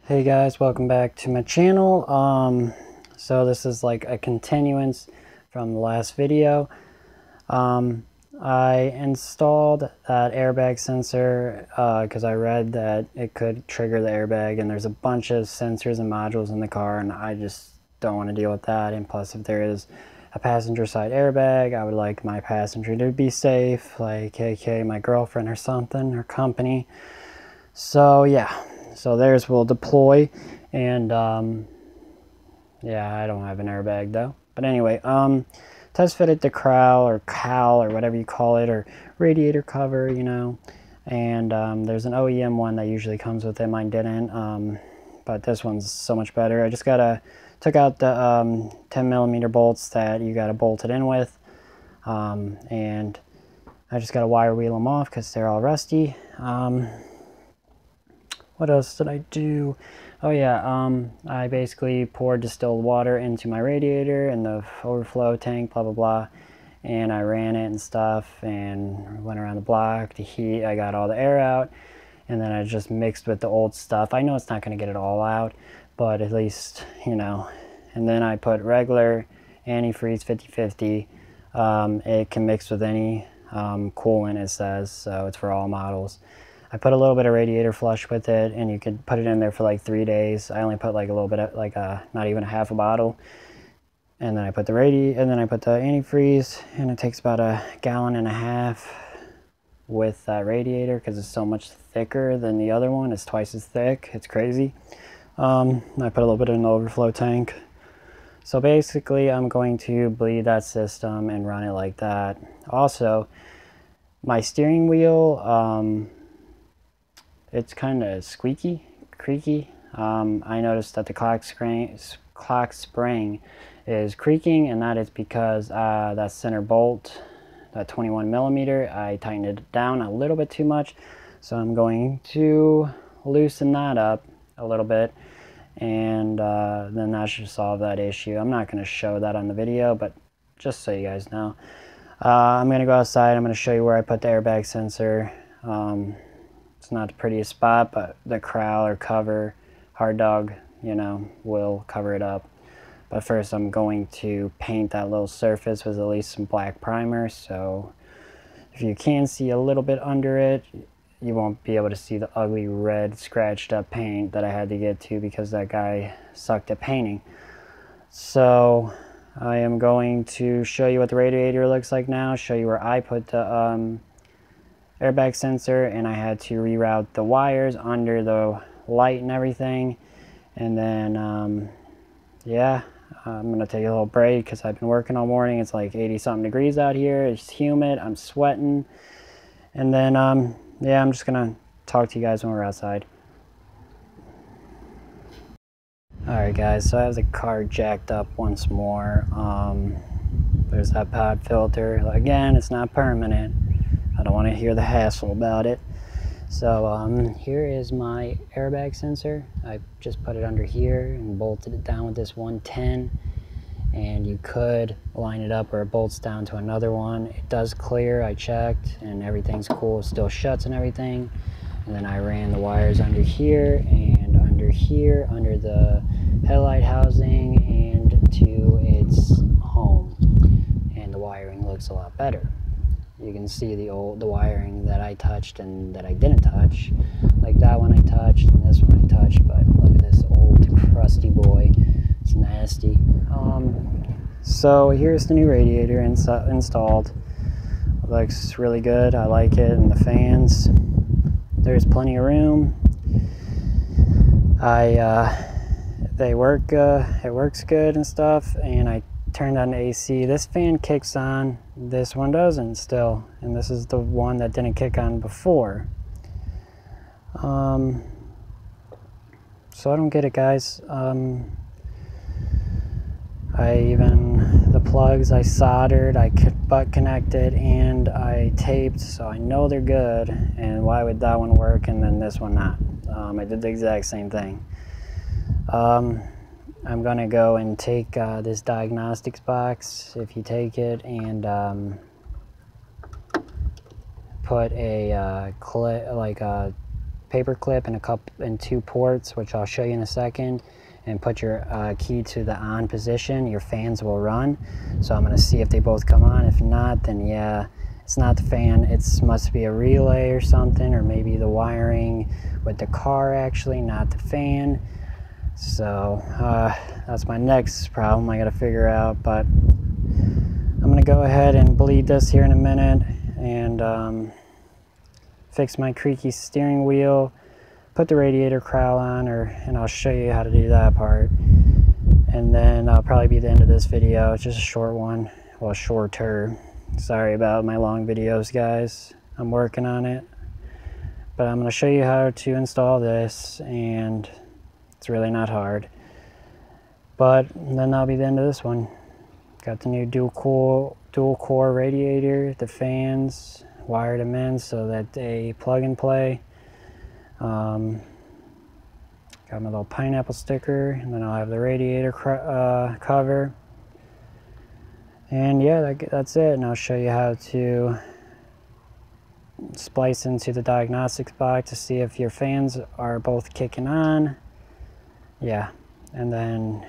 Hey guys, welcome back to my channel. So this is like a continuance from the last video. I installed that airbag sensor because I read that it could trigger the airbag, and there's a bunch of sensors and modules in the car, and I just don't want to deal with that. And plus, if there is a passenger side airbag, I would like my passenger to be safe, like aka my girlfriend or something, or company. So yeah, so theirs will deploy, and yeah, I don't have an airbag though. But anyway, test fitted the cowl or whatever you call it, or radiator cover, you know. And there's an OEM one that usually comes with it. Mine didn't, but this one's so much better. I just took out the 10mm bolts that you gotta bolt it in with, and I just gotta wire wheel them off because they're all rusty. What else did I do? Oh yeah, I basically poured distilled water into my radiator and the overflow tank, blah, blah, blah. And I ran it and stuff and went around the block to heat. I got all the air out, and then I just mixed with the old stuff. I know it's not gonna get it all out, but at least, you know. And then I put regular antifreeze 50/50. It can mix with any coolant, it says, so it's for all models. I put a little bit of radiator flush with it, and you could put it in there for like 3 days. I only put like a little bit of, like not even a half a bottle. And then I put the antifreeze, and it takes about 1.5 gallons with that radiator because it's so much thicker than the other one. It's twice as thick. It's crazy. I put a little bit in the overflow tank. So basically, I'm going to bleed that system and run it like that. Also, my steering wheel, it's kind of squeaky, creaky. I noticed that the clock spring is creaking, and that is because that center bolt, that 21mm, I tightened it down a little bit too much. So I'm going to loosen that up a little bit, and then that should solve that issue. I'm not going to show that on the video, but just so you guys know. I'm going to go outside. I'm going to show you where I put the airbag sensor. It's not the prettiest spot, but the cowl or cover, hard dog, you know, will cover it up. But first I'm going to paint that little surface with at least some black primer, so if you can see a little bit under it, you won't be able to see the ugly red scratched up paint that I had to get to because that guy sucked at painting. So I am going to show you what the radiator looks like now, show you where I put the airbag sensor, and I had to reroute the wires under the light and everything. And then yeah, I'm gonna take a little break because I've been working all morning. It's like 80 something degrees out here. It's humid, I'm sweating. And then yeah, I'm just gonna talk to you guys when we're outside. Alright guys, so I have the car jacked up once more. There's that pod filter. Again, it's not permanent. I don't want to hear the hassle about it. So here is my airbag sensor. I just put it under here and bolted it down with this 110, and you could line it up where it bolts down to another one. It does clear, I checked, and everything's cool. It still shuts and everything. And then I ran the wires under here and under here, under the headlight housing and to its home, and the wiring looks a lot better. You can see the wiring that I touched and that I didn't touch. Like that one I touched and this one I touched, but look at this old crusty boy. It's nasty. So here's the new radiator installed. Looks really good. I like it, and the fans. There's plenty of room. They work. It works good and stuff, and I turned on the AC. This fan kicks on, this one doesn't still, and this is the one that didn't kick on before. So I don't get it, guys. The plugs I soldered, I butt connected, and I taped, so I know they're good. And why would that one work and then this one not? I did the exact same thing. I'm gonna go and take this diagnostics box, if you take it, and put a paper clip and 2 ports, which I'll show you in a second, and put your key to the on position, your fans will run. So I'm going to see if they both come on. If not, then yeah, it's not the fan. It must be a relay or something, or maybe the wiring with the car actually, not the fan. So that's my next problem I got to figure out. But I'm going to go ahead and bleed this here in a minute and fix my creaky steering wheel, put the radiator crown on, and I'll show you how to do that part. And then that'll probably be the end of this video. It's just a short one, well, shorter. Sorry about my long videos, guys. I'm working on it. But I'm going to show you how to install this, and it's really not hard. But then that'll be the end of this one. Got the new dual core radiator, the fans, wired them in so that they plug and play. Got my little pineapple sticker, and then I'll have the radiator cover. And yeah, that's it. And I'll show you how to splice into the diagnostics box to see if your fans are both kicking on. Yeah, and then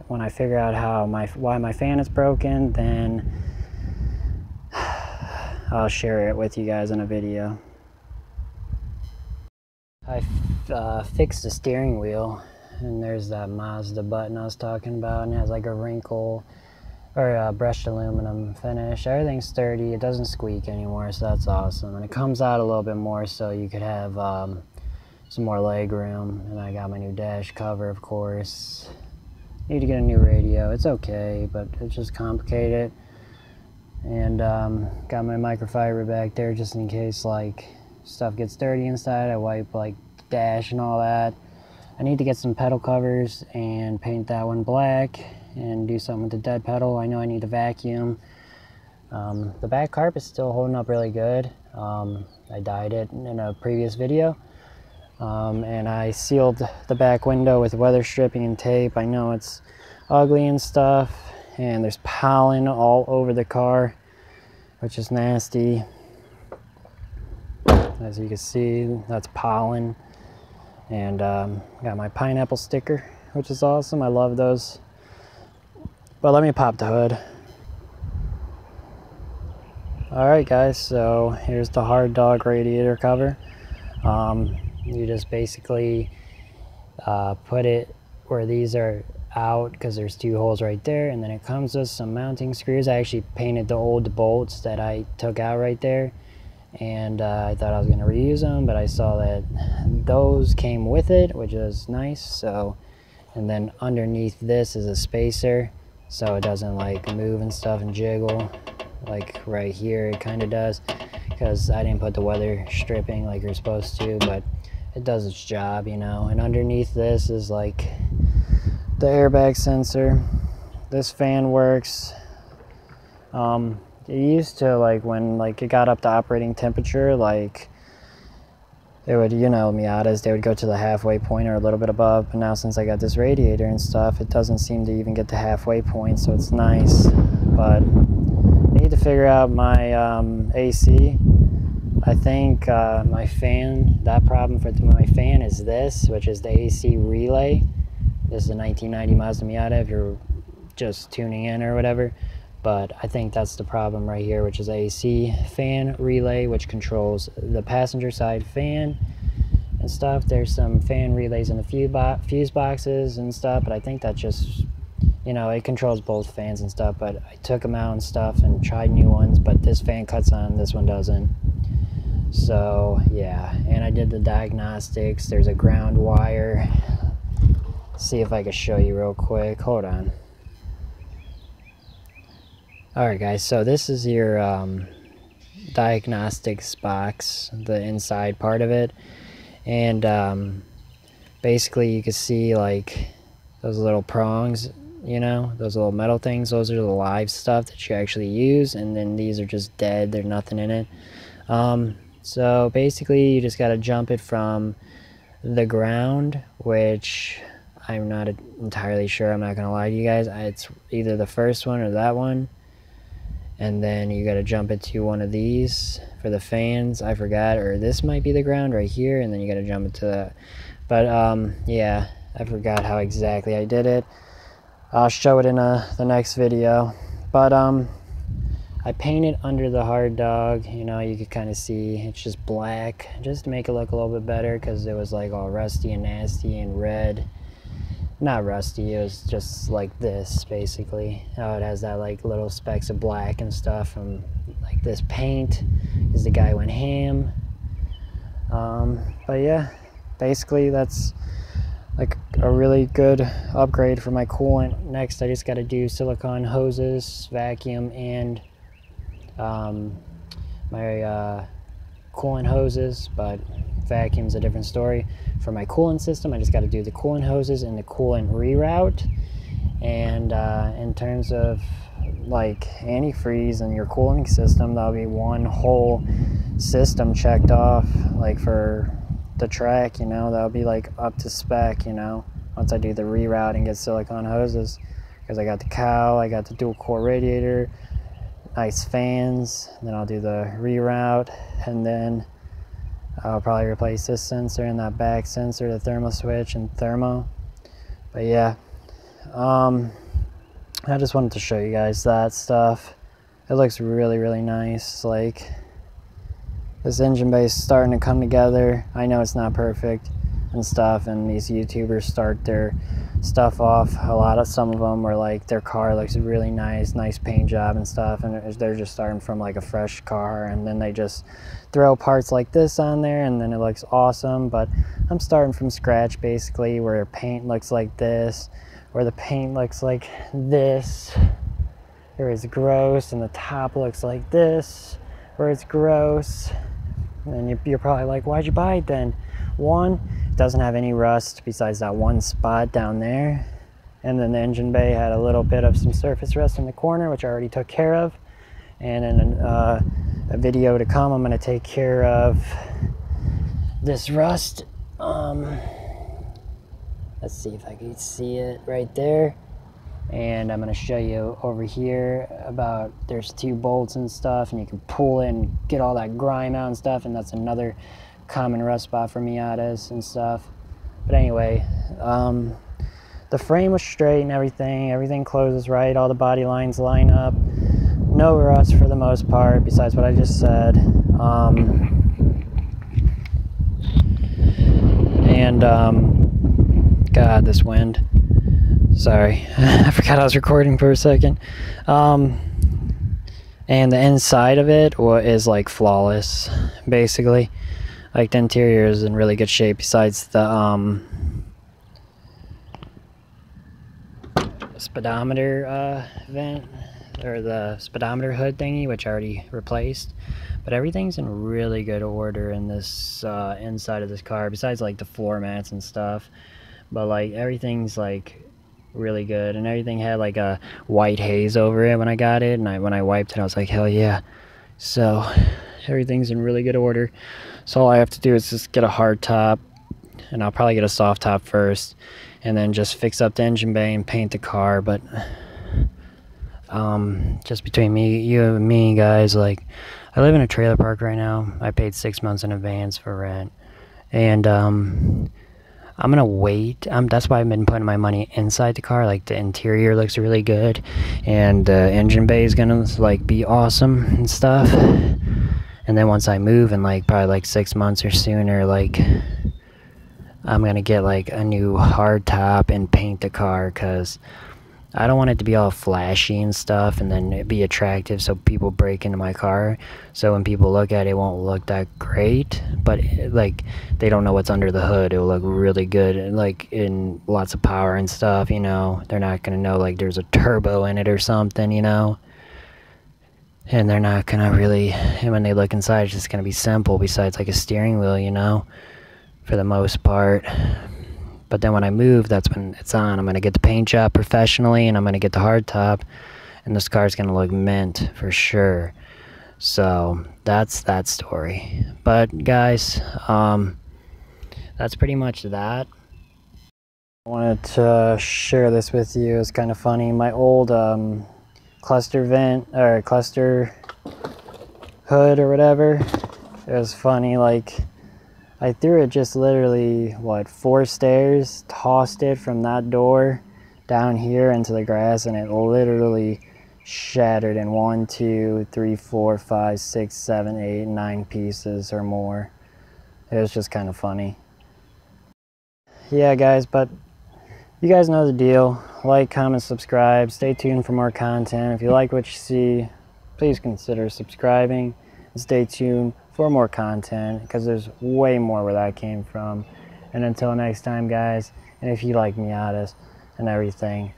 when I figure out why my fan is broken, then I'll share it with you guys in a video. I fixed the steering wheel, and there's that Mazda button I was talking about, and it has like a wrinkle or a brushed aluminum finish. Everything's sturdy, it doesn't squeak anymore, so that's awesome. And it comes out a little bit more so you could have some more leg room. And I got my new dash cover, of course. Need to get a new radio. It's okay, but it's just complicated. And got my microfiber back there just in case like stuff gets dirty inside. I wipe like the dash and all that. I need to get some pedal covers and paint that one black and do something with the dead pedal. I know I need to vacuum. The back carpet's still holding up really good. I dyed it in a previous video. And I sealed the back window with weather stripping and tape. I know it's ugly and stuff, and there's pollen all over the car, which is nasty. As you can see, that's pollen. And got my pineapple sticker, which is awesome. I love those. But let me pop the hood. Alright guys, so here's the hard dog radiator cover. You just basically put it where these are out, because there's 2 holes right there, and then it comes with some mounting screws. I actually painted the old bolts that I took out right there, and I thought I was going to reuse them, but I saw that those came with it, which is nice. So, and then underneath this is a spacer, so it doesn't like move and stuff and jiggle like right here it kind of does, because I didn't put the weather stripping like you're supposed to, but it does its job, you know. And underneath this is like the airbag sensor. This fan works. It used to, like, when like it got up to operating temperature, like it would, you know, Miatas, they would go to the halfway point or a little bit above, but now since I got this radiator and stuff, it doesn't seem to even get the halfway point, so it's nice. But I need to figure out my AC. I think my fan, that problem for my fan is this, which is the AC relay. This is a 1990 Mazda Miata if you're just tuning in or whatever. But I think that's the problem right here, which is AC fan relay, which controls the passenger side fan and stuff. There's some fan relays in the fuse boxes and stuff, but I think that just, you know, it controls both fans and stuff. But I took them out and stuff and tried new ones, but this fan cuts on, this one doesn't. So yeah, and I did the diagnostics. There's a ground wire. See if I can show you real quick. Hold on. Alright guys, so this is your diagnostics box, the inside part of it. And basically you can see like those little prongs, you know, those little metal things. Those are the live stuff that you actually use, and then these are just dead, there's nothing in it. So basically you just got to jump it from the ground, which I'm not entirely sure, I'm not gonna lie to you guys. It's either the first one or that one. and then you got to jump into one of these for the fans. I forgot, or this might be the ground right here, and then you got to jump into that. But yeah, I forgot how exactly I did it. I'll show it in the next video. But I painted under the hard dog, you know, you could kind of see it's just black, just to make it look a little bit better, because it was like all rusty and nasty and red. Not rusty, it was just like this basically. How it has that like little specks of black and stuff, and like this paint is the guy went ham. But yeah, basically that's like a really good upgrade for my coolant. Next I just got to do silicone hoses, vacuum, and my coolant hoses, but vacuum's a different story. For my coolant system, I just got to do the coolant hoses and the coolant reroute. And in terms of like antifreeze and your cooling system, that'll be one whole system checked off. Like for the track, you know, that'll be like up to spec, you know, once I do the reroute and get silicone hoses, because I got the cowl, I got the dual core radiator, nice fans. Then I'll do the reroute, and then I'll probably replace this sensor and that back sensor, the thermal switch and thermo. But yeah, I just wanted to show you guys that stuff. It looks really, really nice. Like, this engine bay is starting to come together. I know it's not perfect and stuff, and these YouTubers start their stuff off, some of them were like, their car looks really nice paint job and stuff, and they're just starting from like a fresh car, and then they just throw parts like this on there and then it looks awesome. But I'm starting from scratch basically, where paint looks like this, where the paint looks like this, where it's gross, and the top looks like this, where it's gross. And you're probably like, why'd you buy it then? One, it doesn't have any rust besides that one spot down there, and then the engine bay had a little bit of some surface rust in the corner, which I already took care of. And in a video to come, I'm going to take care of this rust. Let's see if I can see it right there. And I'm going to show you over here about, there's 2 bolts and stuff, and you can pull it and get all that grime out and stuff, and that's another common rust spot for Miatas and stuff. But anyway, the frame was straight and everything closes right, all the body lines line up, no rust for the most part besides what I just said. God, this wind. Sorry, I forgot I was recording for a second. And the inside of it is like flawless, basically. Like, the interior is in really good shape besides the speedometer vent, or the speedometer hood thingy, which I already replaced. But everything's in really good order in this inside of this car, besides like the floor mats and stuff. But like, everything's like really good, and everything had like a white haze over it when I got it, and when I wiped it, I was like, hell yeah. So everything's in really good order. So all I have to do is just get a hard top, and I'll probably get a soft top first, and then just fix up the engine bay and paint the car. But just between you and me, guys, like, I live in a trailer park right now. I paid 6 months in advance for rent, and I'm gonna wait. That's why I've been putting my money inside the car. Like, the interior looks really good, and the engine bay is gonna like be awesome and stuff. And then once I move in like probably like 6 months or sooner, like, I'm gonna get like a new hard top and paint the car, because I don't want it to be all flashy and stuff and then it be attractive so people break into my car. So when people look at it, it won't look that great, but like, they don't know what's under the hood. It'll look really good, and like, in lots of power and stuff, you know. They're not gonna know like there's a turbo in it or something, you know. And they're not gonna really, and when they look inside, it's just gonna be simple besides like a steering wheel, you know, for the most part. But then when I move, that's when it's on. I'm gonna get the paint job professionally, and I'm gonna get the hard top, and this car's gonna look mint for sure. So that's that story. But guys, that's pretty much that. I wanted to share this with you. It's kind of funny. My old cluster vent or cluster hood or whatever. It was funny, like I threw it just literally, what, 4 stairs, tossed it from that door down here into the grass, and it literally shattered in 1, 2, 3, 4, 5, 6, 7, 8, 9 pieces or more. It was just kind of funny. Yeah, guys, but you guys know the deal. Like, comment, subscribe. Stay tuned for more content. If you like what you see, please consider subscribing. And stay tuned for more content, because there's way more where that came from. And until next time, guys, and if you like Miatas and everything,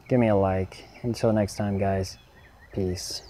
give me a like. Until next time, guys, peace.